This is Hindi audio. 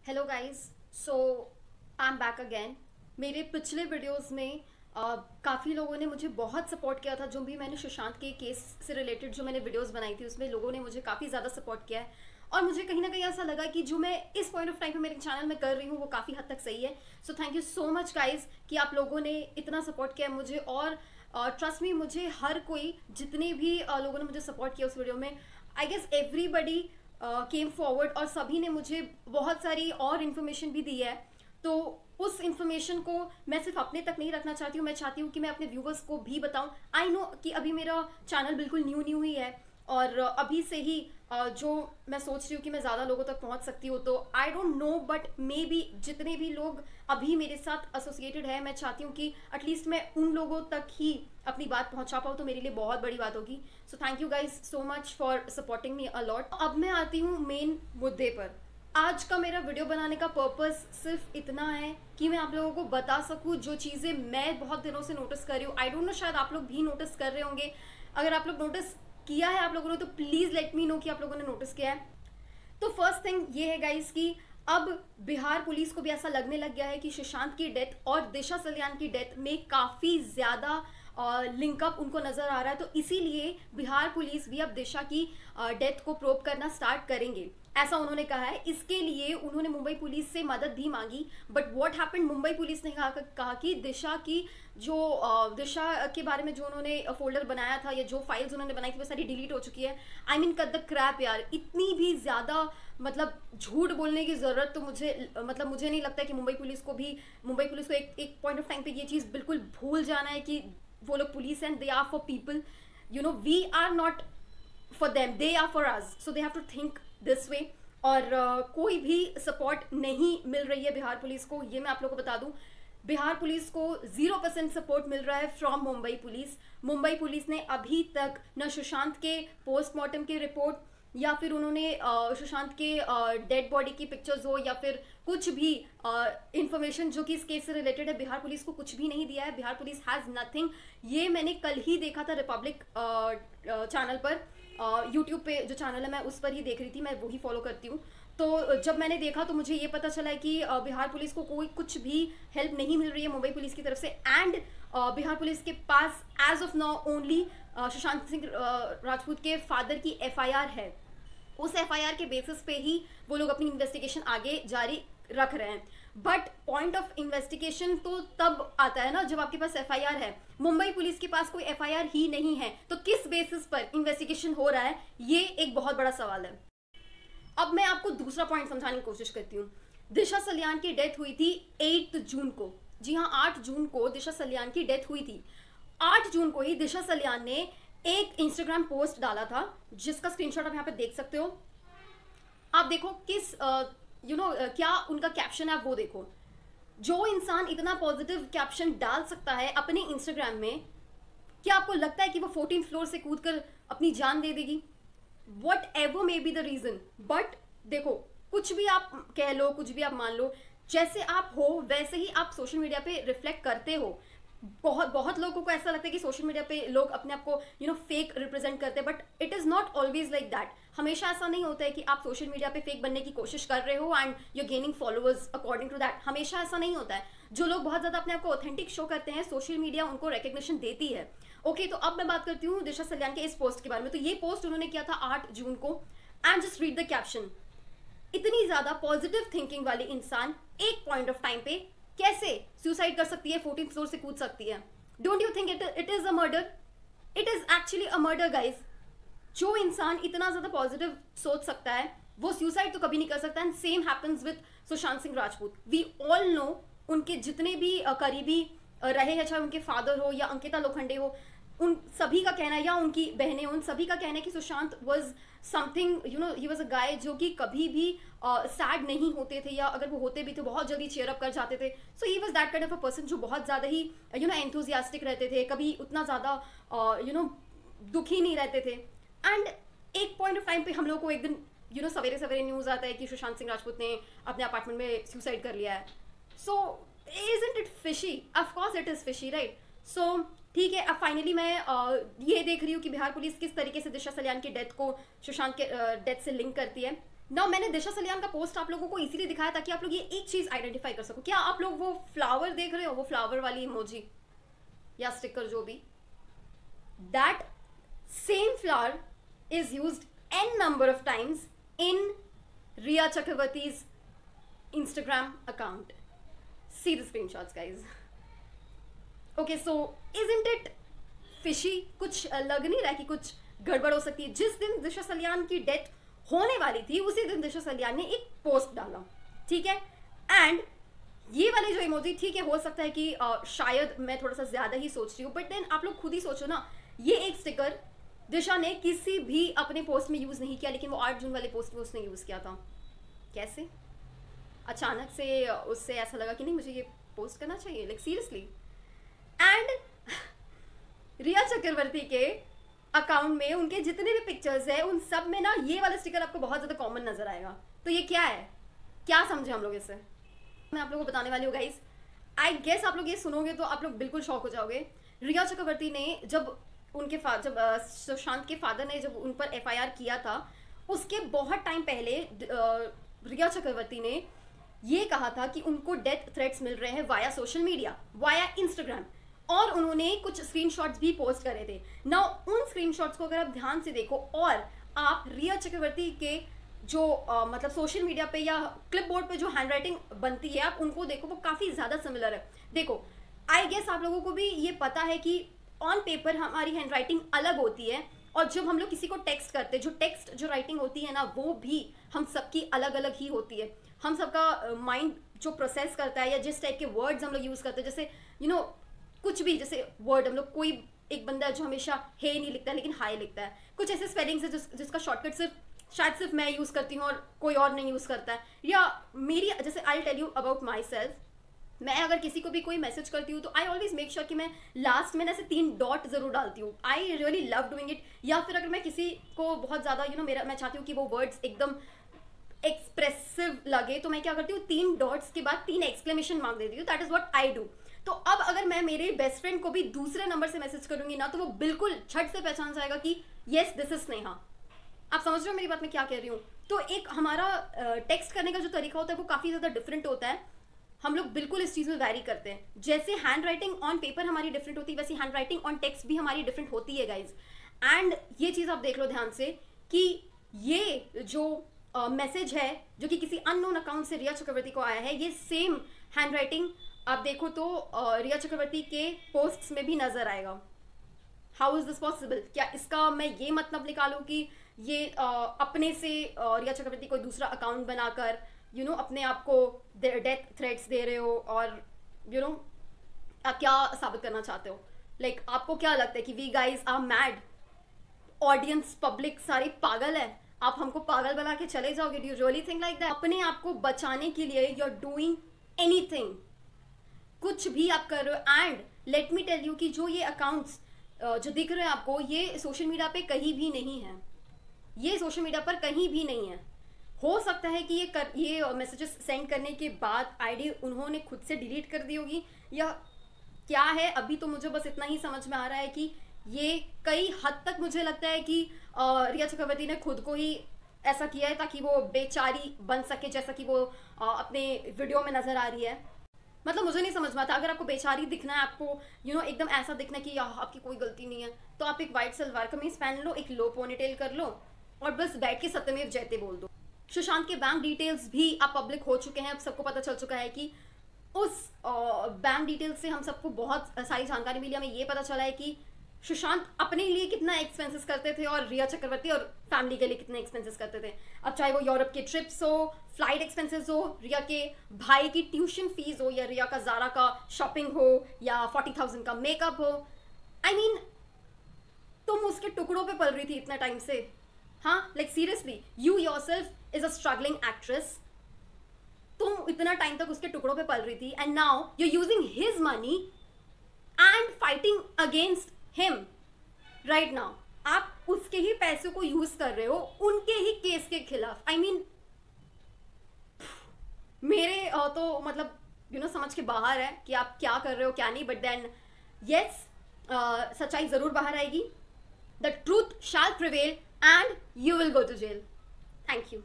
Hello guys. So I am back again. मेरे पिछले वीडियोस में काफ़ी लोगों ने मुझे बहुत सपोर्ट किया था। जो भी मैंने सुशांत के केस से रिलेटेड जो मैंने वीडियोस बनाई थी उसमें लोगों ने मुझे काफ़ी ज़्यादा सपोर्ट किया है और मुझे कहीं ना कहीं ऐसा लगा कि जो मैं इस पॉइंट ऑफ टाइम पे मेरे चैनल में कर रही हूँ वो काफ़ी हद तक सही है। So thank you so much guys कि आप लोगों ने इतना सपोर्ट किया मुझे। और ट्रस्ट मी, मुझे हर कोई जितने भी लोगों ने मुझे सपोर्ट किया उस वीडियो में, I guess everybody came forward और सभी ने मुझे बहुत सारी और इन्फॉर्मेशन भी दी है। तो उस इन्फॉर्मेशन को मैं सिर्फ अपने तक नहीं रखना चाहती हूँ, मैं चाहती हूँ कि मैं अपने व्यूवर्स को भी बताऊँ। आई नो कि अभी मेरा चैनल बिल्कुल न्यू न्यू ही है और अभी से ही जो मैं सोच रही हूँ कि मैं ज़्यादा लोगों तक पहुँच सकती हूँ, तो I don't know but may be जितने भी लोग अभी मेरे साथ एसोसिएटेड है, मैं चाहती हूँ कि एटलीस्ट मैं उन लोगों तक ही अपनी बात पहुँचा पाऊँ, तो मेरे लिए बहुत बड़ी बात होगी। So thank you guys so much for supporting me a lot. अब मैं आती हूँ मेन मुद्दे पर। आज का मेरा वीडियो बनाने का पर्पस सिर्फ इतना है कि मैं आप लोगों को बता सकूँ जो चीज़ें मैं बहुत दिनों से नोटिस कर रही हूँ। आई डोंट नो, शायद आप लोग भी नोटिस कर रहे होंगे। अगर आप लोग नोटिस किया है आप लोगों ने तो प्लीज़ लेट मी नो कि आप लोगों ने नोटिस किया है। तो फर्स्ट थिंग ये है गाइस कि अब बिहार पुलिस को भी ऐसा लगने लग गया है कि सुशांत की डेथ और दिशा सलियान की डेथ में काफ़ी ज़्यादा लिंकअप उनको नज़र आ रहा है। तो इसीलिए बिहार पुलिस भी अब दिशा की डेथ को प्रोब करना स्टार्ट करेंगे, ऐसा उन्होंने कहा है। इसके लिए उन्होंने मुंबई पुलिस से मदद भी मांगी, but what happened, Mumbai police ने कहा कि दिशा की जो दिशा के बारे में जो उन्होंने फोल्डर बनाया था या जो फाइल्स उन्होंने बनाई थी वो सारी डिलीट हो चुकी है। I mean cut the crap यार, इतनी भी ज़्यादा मतलब झूठ बोलने की ज़रूरत तो मुझे नहीं लगता है कि मुंबई पुलिस को एक पॉइंट ऑफ टाइम पे ये चीज़ बिल्कुल भूल जाना है कि वो लोग police and they are for people, you know, we are not for them, they are for us, so they have to think this way. और कोई भी सपोर्ट नहीं मिल रही है बिहार पुलिस को, ये मैं आप लोगों को बता दूं। बिहार पुलिस को 0% सपोर्ट मिल रहा है from Mumbai police. Mumbai police ने अभी तक न सुशांत के पोस्टमार्टम की रिपोर्ट या फिर उन्होंने सुशांत के डेड बॉडी की पिक्चर्स हो या फिर कुछ भी इंफॉर्मेशन जो कि इस केस से रिलेटेड है, बिहार पुलिस को कुछ भी नहीं दिया है। Bihar police has nothing. ये मैंने कल ही देखा था रिपब्लिक चैनल पर, यूट्यूब पे जो चैनल है मैं उस पर ही देख रही थी, मैं वही फॉलो करती हूँ। तो जब मैंने देखा तो मुझे ये पता चला है कि बिहार पुलिस को कोई कुछ भी हेल्प नहीं मिल रही है मुंबई पुलिस की तरफ से। एंड बिहार पुलिस के पास as of now only Sushant Singh Rajput के फादर की एफआईआर है। उस एफआईआर के बेसिस पे ही वो लोग अपनी इन्वेस्टिगेशन आगे जारी रख रहे हैं। बट पॉइंट ऑफ इन्वेस्टिगेशन तो तब आता है ना जब आपके पास एफआईआर है। मुंबई पुलिस के पास कोई एफआईआर ही नहीं है, तो किस बेसिस पर इन्वेस्टिगेशन हो रहा है, ये एक बहुत बड़ा सवाल है। अब मैं आपको दूसरा पॉइंट समझाने की कोशिश करती हूँ। दिशा सलियान की डेथ हुई थी 8 जून को। जी हाँ, 8 जून को दिशा सलियान की डेथ हुई थी। 8 जून को ही दिशा सलियान ने एक इंस्टाग्राम पोस्ट डाला था जिसका स्क्रीनशॉट आप यहाँ पे देख सकते हो। आप देखो किस क्या उनका कैप्शन है, वो देखो। जो इंसान इतना पॉजिटिव कैप्शन डाल सकता है अपने इंस्टाग्राम में, क्या आपको लगता है कि वो 14 फ्लोर से कूद कर अपनी जान दे देगी? Whatever may be the reason, but देखो, कुछ भी आप कह लो, कुछ भी आप मान लो, जैसे आप हो वैसे ही आप सोशल मीडिया पे रिफ्लेक्ट करते हो। बहुत लोगों को ऐसा लगता है कि सोशल मीडिया पे लोग अपने आप को फेक रिप्रेजेंट करते हैं, but it is not always like that. हमेशा ऐसा नहीं होता है कि आप सोशल मीडिया पे फेक बनने की कोशिश कर रहे हो and you gaining followers according to that. हमेशा ऐसा नहीं होता है। जो लोग बहुत ज्यादा अपने आप को ऑथेंटिक शो करते हैं, सोशल मीडिया उनको रिकग्निशन देती है। ओके, तो अब मैं बात करती हूँ दिशा सलियान के इस पोस्ट के बारे में। तो ये पोस्ट उन्होंने किया था 8 जून को and just read the caption. इतनी ज्यादा पॉजिटिव थिंकिंग वाली इंसान एक पॉइंट ऑफ टाइम पे कैसे सुसाइड कर सकती है, 14 फ्लोर से कूद सकती है? Don't you think it is a murder? It is actually a murder guys. जो इंसान इतना ज्यादा पॉजिटिव सोच सकता है वो सुसाइड तो कभी नहीं कर सकता। And same happens with Sushant Singh Rajput. We all know उनके जितने भी करीबी रहे हैं, चाहे उनके फादर हो या अंकिता लोखंडे हो, उन सभी का कहना है, या उनकी बहनें, उन सभी का कहना है कि Sushant was something, he was a guy जो कि कभी भी सैड नहीं होते थे, या अगर वो होते भी तो बहुत जल्दी चेयर अप कर जाते थे। So he was that kind of a person जो बहुत ज़्यादा ही एंथुजियास्टिक रहते थे, कभी उतना ज़्यादा दुखी नहीं रहते थे। एंड एक पॉइंट ऑफ टाइम पे हम लोग को एक दिन सवेरे सवेरे न्यूज़ आता है कि सुशांत सिंह राजपूत ने अपने अपार्टमेंट में सुसाइड कर लिया है। सो isn't it fishy? Of course it is fishy, right? So ठीक है, अब फाइनली मैं ये देख रही हूँ कि बिहार पुलिस किस तरीके से दिशा सलियान की डेथ को सुशांत के डेथ से लिंक करती है। ना मैंने दिशा सलियान का पोस्ट आप लोगों को इसीलिए दिखाया ताकि आप लोग ये एक चीज आइडेंटिफाई कर सको। क्या आप लोग वो फ्लावर देख रहे हो, वो फ्लावर वाली इमोजी या स्टिकर जो भी, that same flower is used n number of times in Riya Chakravarti's Instagram account. See the screenshots, guys. Okay, so isn't it fishy? कुछ लग नहीं रहा कि कुछ गड़बड़ हो सकती है। जिस दिन दिशा सलियान की डेथ होने वाली थी उसी दिन दिशा सलियान ने एक पोस्ट डाला, ठीक है। एंड ये वाले जो इमोजी, ठीक है, हो सकता है कि शायद मैं थोड़ा सा ज्यादा ही सोच रही हूँ, बट देन आप लोग खुद ही सोचो ना, ये एक स्टिकर दिशा ने किसी भी अपने पोस्ट में यूज नहीं किया, लेकिन वो 8 जून वाले पोस्ट में उसने यूज किया था। कैसे? अचानक से उससे ऐसा लगा कि नहीं मुझे ये पोस्ट करना चाहिए, लाइक सीरियसली। एंड रिया चक्रवर्ती के अकाउंट में उनके जितने भी पिक्चर्स है उन सब में ना ये वाला स्टिकर आपको बहुत ज्यादा कॉमन नजर आएगा। तो ये क्या है, क्या समझे हम लोग इससे? मैं आप लोगों को बताने वाली हूँ गाइस। आई गेस आप लोग ये सुनोगे तो आप लोग बिल्कुल शॉक हो जाओगे। रिया चक्रवर्ती ने जब उनके जब सुशांत के फादर ने जब उन पर एफआईआर किया था, उसके बहुत टाइम पहले रिया चक्रवर्ती ने ये कहा था कि उनको डेथ थ्रेट्स मिल रहे हैं via social media, via Instagram, और उन्होंने कुछ स्क्रीनशॉट्स भी पोस्ट करे थे ना। उन स्क्रीनशॉट्स को अगर आप ध्यान से देखो और आप रिया चक्रवर्ती के जो मतलब सोशल मीडिया पे या क्लिप बोर्ड पे जो हैंडराइटिंग बनती है आप उनको देखो, वो काफी ज्यादा सिमिलर है। देखो, आई गेस आप लोगों को भी ये पता है कि ऑन पेपर हमारी हैंडराइटिंग अलग होती है, और जब हम लोग किसी को टेक्स्ट करते हैं, जो टेक्स्ट जो राइटिंग होती है ना, वो भी हम सबकी अलग अलग ही होती है। हम सबका माइंड जो प्रोसेस करता है या जिस टाइप के वर्ड्स हम लोग यूज करते हैं, जैसे कुछ भी, जैसे वर्ड हम लोग, कोई एक बंदा है जो हमेशा हे नहीं लिखता है लेकिन हाय लिखता है, कुछ ऐसे स्पेलिंग्स है जिसका शॉर्टकट शायद सिर्फ मैं यूज करती हूँ और कोई और नहीं यूज करता है। या मेरी, जैसे I tell you about myself, मैं अगर किसी को भी कोई मैसेज करती हूँ तो आई ऑलवेज मेक श्योर कि मैं लास्ट में ऐसे 3 डॉट जरूर डालती हूँ। I really love doing it. या फिर अगर मैं किसी को बहुत ज्यादा मैं चाहती हूँ कि वो वर्ड्स एकदम एक्सप्रेसिव लगे, तो मैं क्या करती हूँ, 3 डॉट्स के बाद 3 एक्सक्लेमेशन मार्क देती हूँ। That is what I do. तो अब अगर मैं मेरे बेस्ट फ्रेंड को भी दूसरे नंबर से मैसेज करूंगी ना, तो वो बिल्कुल झट से पहचान जाएगा कि येस दिस इज स्नेहा। आप समझ रहे हो मेरी बात मैं क्या कह रही हूँ? तो एक हमारा टेक्स्ट करने का जो तरीका होता है वो काफी ज्यादा डिफरेंट होता है। हम लोग बिल्कुल इस चीज में वैरी करते हैं। जैसे हैंड राइटिंग ऑन पेपर हमारी डिफरेंट होती है, वैसे हैंड राइटिंग ऑन टेक्स्ट भी हमारी डिफरेंट होती है गाइज। एंड ये चीज आप देख लो ध्यान से कि ये जो मैसेज है जो कि किसी अननोन अकाउंट से रिया चक्रवर्ती को आया है, ये सेम हैंड राइटिंग आप देखो तो रिया चक्रवर्ती के पोस्ट्स में भी नजर आएगा। How is this possible? क्या इसका मैं ये मतलब निकालूं कि ये अपने से रिया चक्रवर्ती कोई दूसरा अकाउंट बनाकर अपने आप को डेथ थ्रेट्स दे रहे हो, और आप क्या साबित करना चाहते हो? लाइक आपको क्या लगता है कि we guys are mad? Audience, public सारी पागल है, आप हमको पागल बना के चले जाओगे? Do you really think like that? अपने आप को बचाने के लिए यू आर डूइंग एनीथिंग, कुछ भी आप कर रहे हो। And let me tell you कि जो ये अकाउंट्स जो दिख रहे हैं आपको, ये सोशल मीडिया पे कहीं भी नहीं है। ये सोशल मीडिया पर कहीं भी नहीं है। हो सकता है कि ये मैसेजेस सेंड करने के बाद आईडी उन्होंने खुद से डिलीट कर दी होगी या क्या है, अभी तो मुझे बस इतना ही समझ में आ रहा है कि ये कई हद तक मुझे लगता है कि रिया चक्रवर्ती ने खुद को ही ऐसा किया है ताकि वो बेचारी बन सके, जैसा कि वो अपने वीडियो में नजर आ रही है। मतलब मुझे नहीं समझ में आता, अगर आपको बेचारी दिखना है, आपको एकदम ऐसा दिखना है कि आपकी कोई गलती नहीं है, तो आप एक व्हाइट सलवार कमीज पहन लो, एक लो पोनीटेल कर लो और बस बैठ के सत्यमेव जयते बोल दो। सुशांत के बैंक डिटेल्स भी अब पब्लिक हो चुके हैं। अब सबको पता चल चुका है कि उस बैंक डिटेल्स से हम सबको बहुत सारी जानकारी मिली। हमें ये पता चला है कि सुशांत अपने लिए कितना एक्सपेंसेस करते थे और रिया चक्रवर्ती और फैमिली के लिए कितने एक्सपेंसेस करते थे। अब चाहे वो यूरोप के ट्रिप्स हो, फ्लाइट एक्सपेंसेस हो, रिया के भाई की ट्यूशन फीस हो, या रिया का ज़ारा का शॉपिंग हो, या 40,000 का मेकअप हो। आई मीन तुम उसके टुकड़ों पे पल रही थी इतना टाइम से। हाँ, like seriously, you yourself is a struggling actress. तुम इतना टाइम तक उसके टुकड़ों पे पल रही थी, and now you using his money and fighting against him right now. आप उसके ही पैसों को यूज कर रहे हो उनके ही केस के खिलाफ। आई मीन मेरे तो मतलब समझ के बाहर है कि आप क्या कर रहे हो क्या नहीं, बट देन यस, सच्चाई जरूर बाहर आएगी। The truth shall prevail and you will go to jail. Thank you.